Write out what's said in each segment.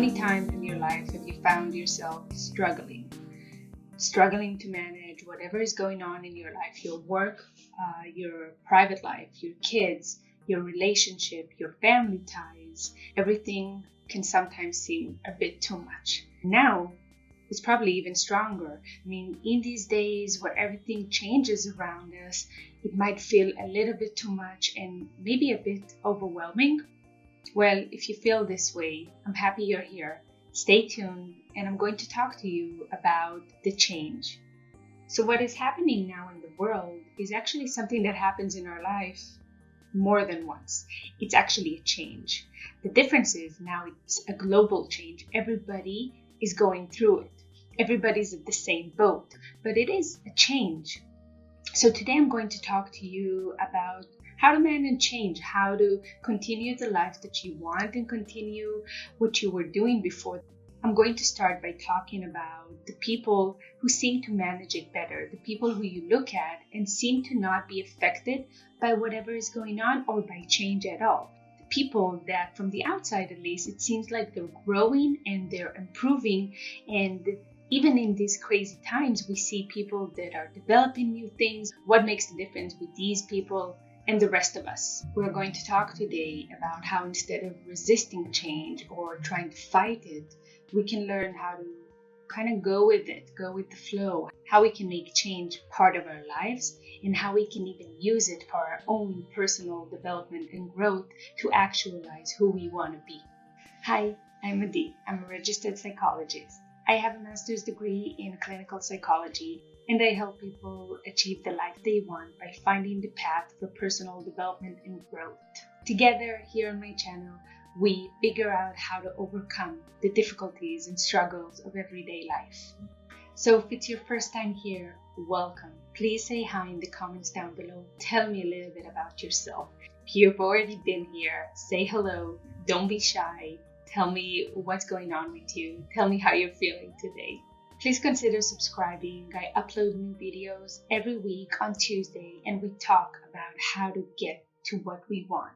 many times in your life have you found yourself struggling to manage whatever is going on in your life, your work, your private life, your kids, your relationship, your family ties? Everything can sometimes seem a bit too much. Now, it's probably even stronger. I mean, in these days where everything changes around us, it might feel a little bit too much and maybe a bit overwhelming. Well, if you feel this way, I'm happy you're here. Stay tuned, and I'm going to talk to you about the change. So what is happening now in the world is actually something that happens in our life more than once. It's actually a change. The difference is now it's a global change. Everybody is going through it. Everybody's at the same boat, but it is a change. So today I'm going to talk to you about how to manage change, how to continue the life that you want and continue what you were doing before. I'm going to start by talking about the people who seem to manage it better, the people who you look at and seem to not be affected by whatever is going on or by change at all. The people that from the outside at least, it seems like they're growing and they're improving, and even in these crazy times, we see people that are developing new things. What makes the difference with these people and the rest of us? We're going to talk today about how instead of resisting change or trying to fight it, we can learn how to kind of go with it, go with the flow, how we can make change part of our lives, and how we can even use it for our own personal development and growth to actualize who we want to be. Hi, I'm Adi. I'm a registered psychologist. I have a master's degree in clinical psychology, and I help people achieve the life they want by finding the path for personal development and growth. Together, here on my channel, we figure out how to overcome the difficulties and struggles of everyday life. So if it's your first time here, welcome. Please say hi in the comments down below. Tell me a little bit about yourself. If you've already been here, say hello. Don't be shy. Tell me what's going on with you. Tell me how you're feeling today. Please consider subscribing. I upload new videos every week on Tuesday, and we talk about how to get to what we want,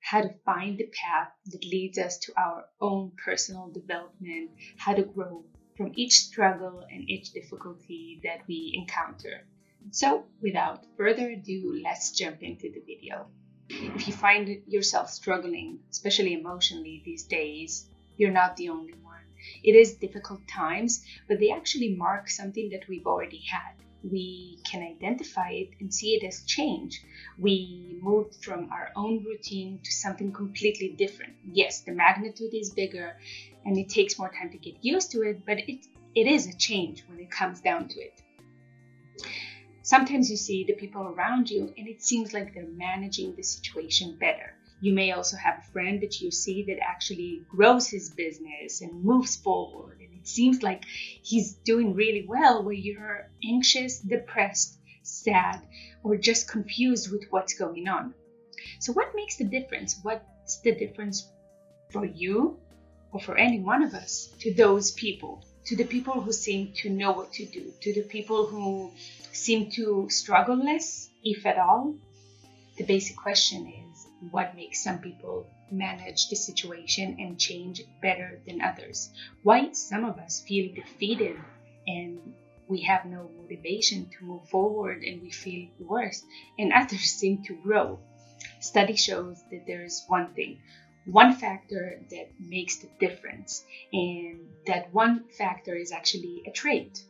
how to find the path that leads us to our own personal development, how to grow from each struggle and each difficulty that we encounter. So without further ado, let's jump into the video. If you find yourself struggling, especially emotionally these days, you're not the only one. It is difficult times, but they actually mark something that we've already had. We can identify it and see it as change. We moved from our own routine to something completely different. Yes, the magnitude is bigger and it takes more time to get used to it, but it is a change when it comes down to it. Sometimes you see the people around you and it seems like they're managing the situation better. You may also have a friend that you see that actually grows his business and moves forward, and it seems like he's doing really well, where you're anxious, depressed, sad, or just confused with what's going on. So what makes the difference? What's the difference for you or for any one of us to those people? To the people who seem to know what to do, to the people who seem to struggle less, if at all? The basic question is, what makes some people manage the situation and change better than others? Why some of us feel defeated and we have no motivation to move forward and we feel worse, and others seem to grow? Study shows that there is one factor that makes the difference, and that one factor is actually a trait.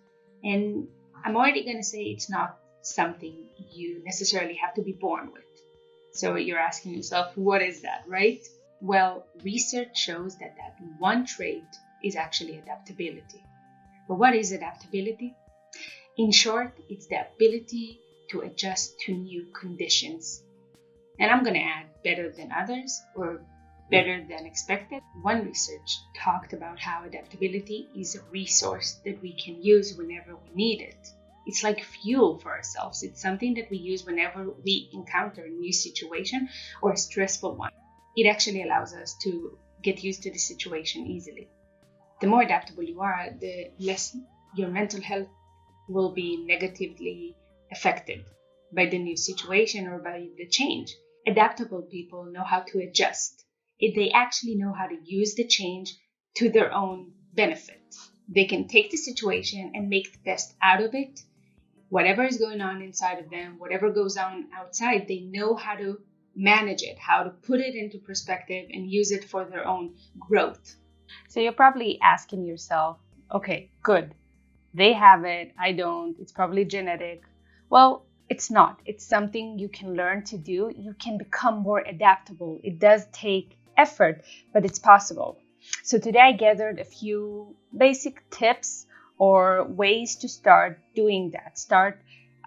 And I'm already going to say it's not something you necessarily have to be born with. So you're asking yourself, what is that, right? Well, research shows that one trait is actually adaptability. But what is adaptability? In short, it's the ability to adjust to new conditions. And I'm going to add better than others or better than expected. One research talked about how adaptability is a resource that we can use whenever we need it. It's like fuel for ourselves. It's something that we use whenever we encounter a new situation or a stressful one. It actually allows us to get used to the situation easily. The more adaptable you are, the less your mental health will be negatively affected by the new situation or by the change. Adaptable people know how to adjust. They actually know how to use the change to their own benefit. They can take the situation and make the best out of it. Whatever is going on inside of them, whatever goes on outside, they know how to manage it, how to put it into perspective and use it for their own growth. So you're probably asking yourself, okay, good. They have it, I don't. It's probably genetic. Well, it's not. It's something you can learn to do. You can become more adaptable. It does take effort, but it's possible. So today I gathered a few basic tips or ways to start doing that. Start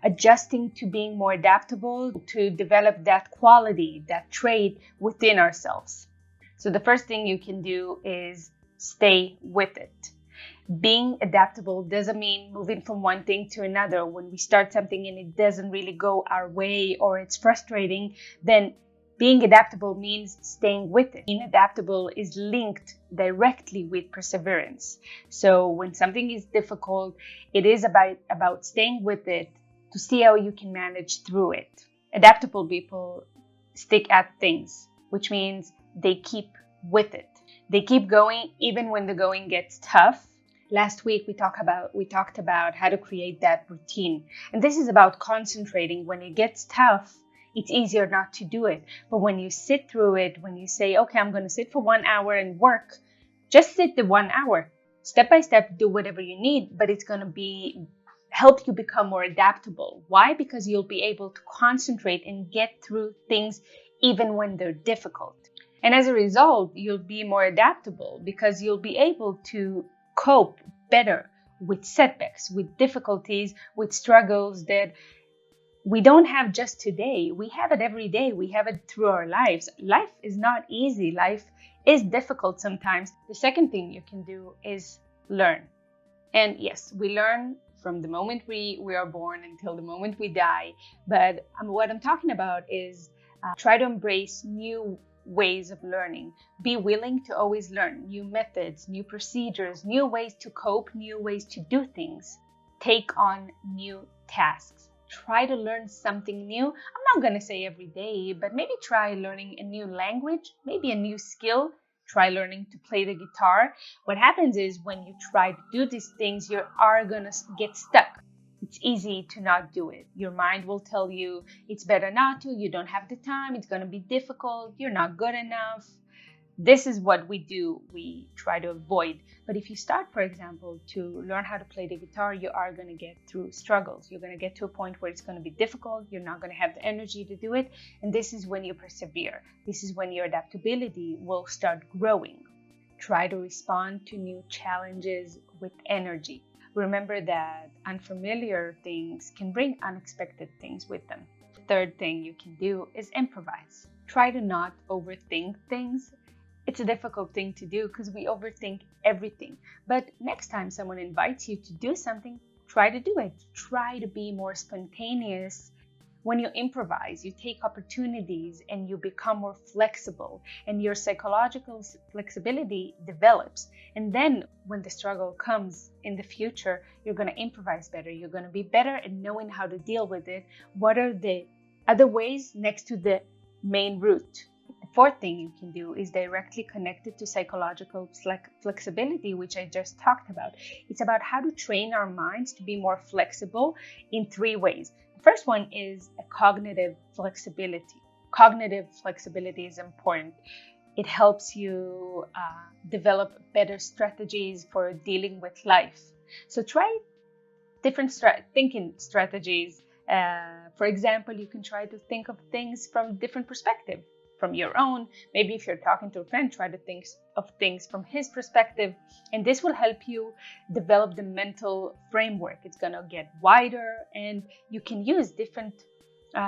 adjusting to being more adaptable, to develop that quality, that trait within ourselves. So the first thing you can do is stay with it. Being adaptable doesn't mean moving from one thing to another. When we start something and it doesn't really go our way or it's frustrating, then being adaptable means staying with it. Being adaptable is linked directly with perseverance. So when something is difficult, it is about staying with it to see how you can manage through it. Adaptable people stick at things, which means they keep with it. They keep going even when the going gets tough. Last week we talked about how to create that routine. And this is about concentrating. When it gets tough, it's easier not to do it. But when you sit through it, when you say, okay, I'm going to sit for 1 hour and work, just sit the 1 hour. Step by step, do whatever you need, but it's going to help you become more adaptable. Why? Because you'll be able to concentrate and get through things even when they're difficult. And as a result, you'll be more adaptable because you'll be able to cope better with setbacks, with difficulties, with struggles that we don't have just today. We have it every day. We have it through our lives. Life is not easy. Life is difficult sometimes. The second thing you can do is learn. And yes, we learn from the moment we are born until the moment we die. But what I'm talking about is try to embrace new ways of learning. Be willing to always learn new methods, new procedures, new ways to cope, new ways to do things. Take on new tasks. Try to learn something new. I'm not going to say every day, but maybe try learning a new language, maybe a new skill. Try learning to play the guitar. What happens is when you try to do these things, you are going to get stuck. It's easy to not do it. Your mind will tell you it's better not to, you don't have the time, it's going to be difficult, you're not good enough. This is what we do. We try to avoid. But if you start, for example, to learn how to play the guitar, you are going to get through struggles. You're going to get to a point where it's going to be difficult. You're not going to have the energy to do it. And this is when you persevere. This is when your adaptability will start growing. Try to respond to new challenges with energy. Remember that unfamiliar things can bring unexpected things with them. The third thing you can do is improvise. Try to not overthink things. It's a difficult thing to do because we overthink everything. But next time someone invites you to do something, try to do it. Try to be more spontaneous. When you improvise, you take opportunities and you become more flexible, and your psychological flexibility develops. And then when the struggle comes in the future, you're going to improvise better. You're going to be better at knowing how to deal with it. What are the other ways next to the main route? The fourth thing you can do is directly connected to psychological flexibility, which I just talked about. It's about how to train our minds to be more flexible in 3 ways. The first one is a cognitive flexibility. Cognitive flexibility is important. It helps you develop better strategies for dealing with life. So try different thinking strategies. For example, you can try to think of things from different perspective. From your own. Maybe if you're talking to a friend, try to think of things from his perspective, and this will help you develop the mental framework. It's going to get wider, and you can use different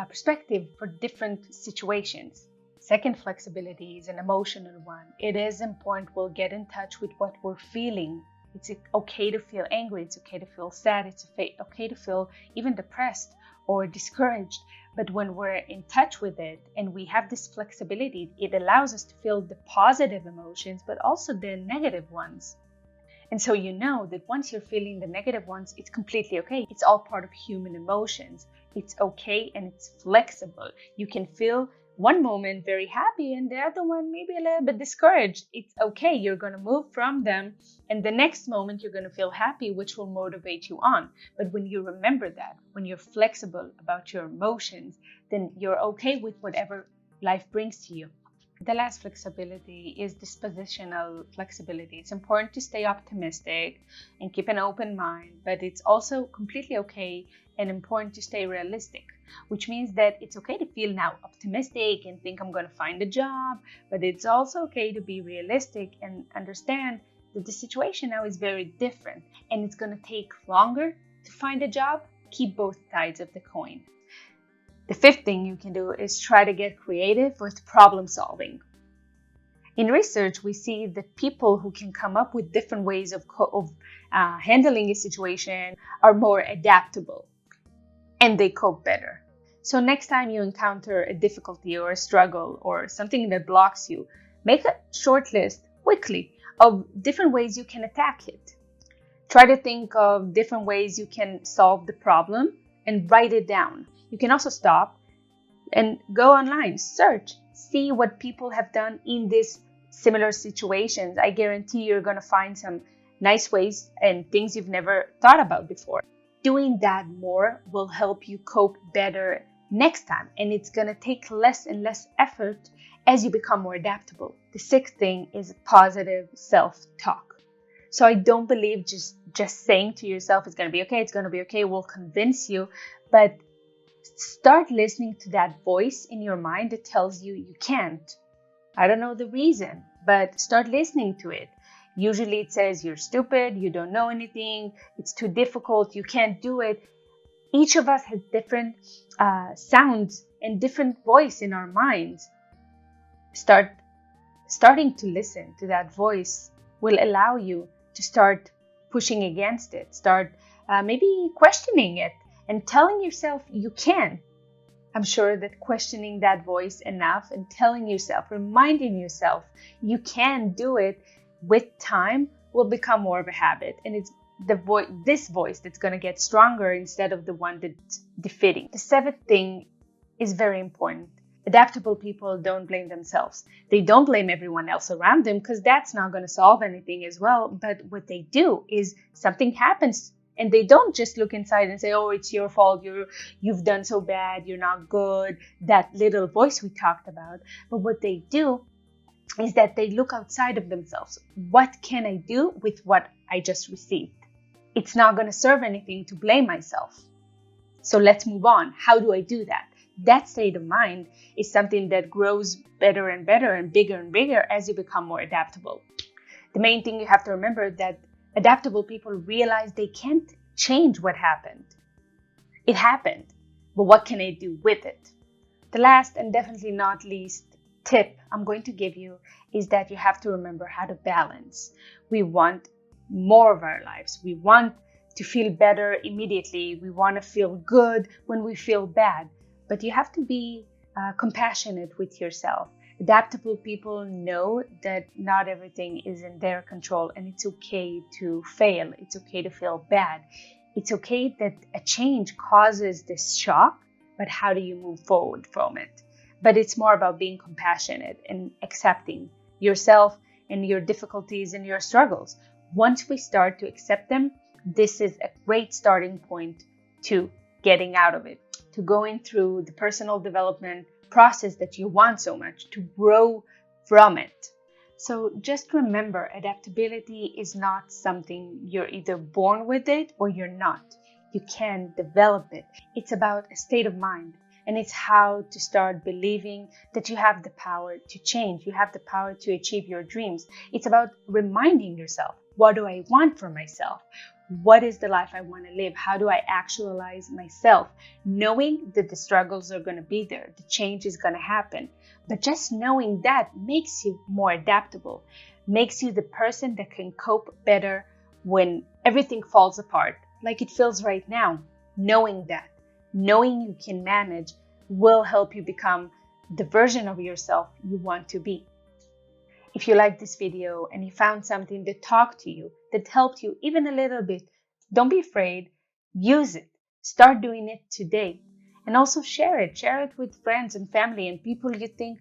perspective for different situations. Second flexibility is an emotional one. It is important we'll get in touch with what we're feeling. It's okay to feel angry. It's okay to feel sad. It's okay to feel even depressed or discouraged. But when we're in touch with it and we have this flexibility, it allows us to feel the positive emotions, but also the negative ones. And so you know that once you're feeling the negative ones, it's completely okay. It's all part of human emotions. It's okay and it's flexible. You can feel one moment very happy and the other one maybe a little bit discouraged. It's okay. You're going to move from them, and the next moment you're going to feel happy, which will motivate you on. But when you remember that, when you're flexible about your emotions, then you're okay with whatever life brings to you. The last flexibility is dispositional flexibility. It's important to stay optimistic and keep an open mind, but it's also completely okay and important to stay realistic, which means that it's okay to feel now optimistic and think I'm going to find a job, but it's also okay to be realistic and understand that the situation now is very different and it's going to take longer to find a job. Keep both sides of the coin. The fifth thing you can do is try to get creative with problem solving. In research, we see that people who can come up with different ways of handling a situation are more adaptable and they cope better. So next time you encounter a difficulty or a struggle or something that blocks you, make a short list quickly of different ways you can attack it. Try to think of different ways you can solve the problem and write it down. You can also stop and go online, search, see what people have done in these similar situations. I guarantee you're going to find some nice ways and things you've never thought about before. Doing that more will help you cope better next time, and it's going to take less and less effort as you become more adaptable. The sixth thing is positive self-talk. So I don't believe just saying to yourself it's going to be okay will convince you, but start listening to that voice in your mind that tells you you can't. I don't know the reason, but start listening to it. Usually it says you're stupid, you don't know anything, it's too difficult, you can't do it. Each of us has different sounds and different voice in our minds. Starting to listen to that voice will allow you to start pushing against it, start maybe questioning it and telling yourself you can. I'm sure that questioning that voice enough and telling yourself, reminding yourself you can do it with time will become more of a habit. And it's this voice that's going to get stronger instead of the one that's defeating. The seventh thing is very important. Adaptable people don't blame themselves. They don't blame everyone else around them because that's not going to solve anything as well. But what they do is something happens and they don't just look inside and say, oh, it's your fault. You've done so bad. You're not good. That little voice we talked about. But what they do is that they look outside of themselves. What can I do with what I just received? It's not going to serve anything to blame myself. So let's move on. How do I do that? That state of mind is something that grows better and better and bigger as you become more adaptable. The main thing you have to remember is that adaptable people realize they can't change what happened. It happened, but what can I do with it? The last and definitely not least tip I'm going to give you is that you have to remember how to balance. We want more of our lives. We want to feel better immediately. We want to feel good when we feel bad. But you have to be compassionate with yourself. Adaptable people know that not everything is in their control and it's okay to fail. It's okay to feel bad. It's okay that a change causes this shock, but how do you move forward from it? But it's more about being compassionate and accepting yourself and your difficulties and your struggles. Once we start to accept them, this is a great starting point to getting out of it, to going through the personal development process that you want so much, to grow from it. So just remember, adaptability is not something you're either born with it or you're not. You can develop it. It's about a state of mind. And it's how to start believing that you have the power to change. You have the power to achieve your dreams. It's about reminding yourself, what do I want for myself? What is the life I want to live? How do I actualize myself? Knowing that the struggles are going to be there, the change is going to happen. But just knowing that makes you more adaptable, makes you the person that can cope better when everything falls apart, like it feels right now. Knowing that, knowing you can manage will help you become the version of yourself you want to be. If you liked this video and you found something that talked to you, that helped you even a little bit, don't be afraid. Use it. Start doing it today. And also share it. Share it with friends and family and people you think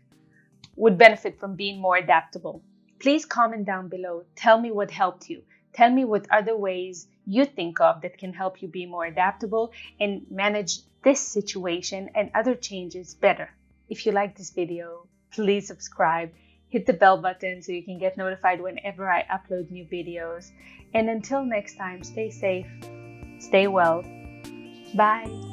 would benefit from being more adaptable. Please comment down below. Tell me what helped you. Tell me what other ways you think of that can help you be more adaptable and manage this situation and other changes better. If you like this video, please subscribe. Hit the bell button so you can get notified whenever I upload new videos. And until next time, stay safe, stay well. Bye.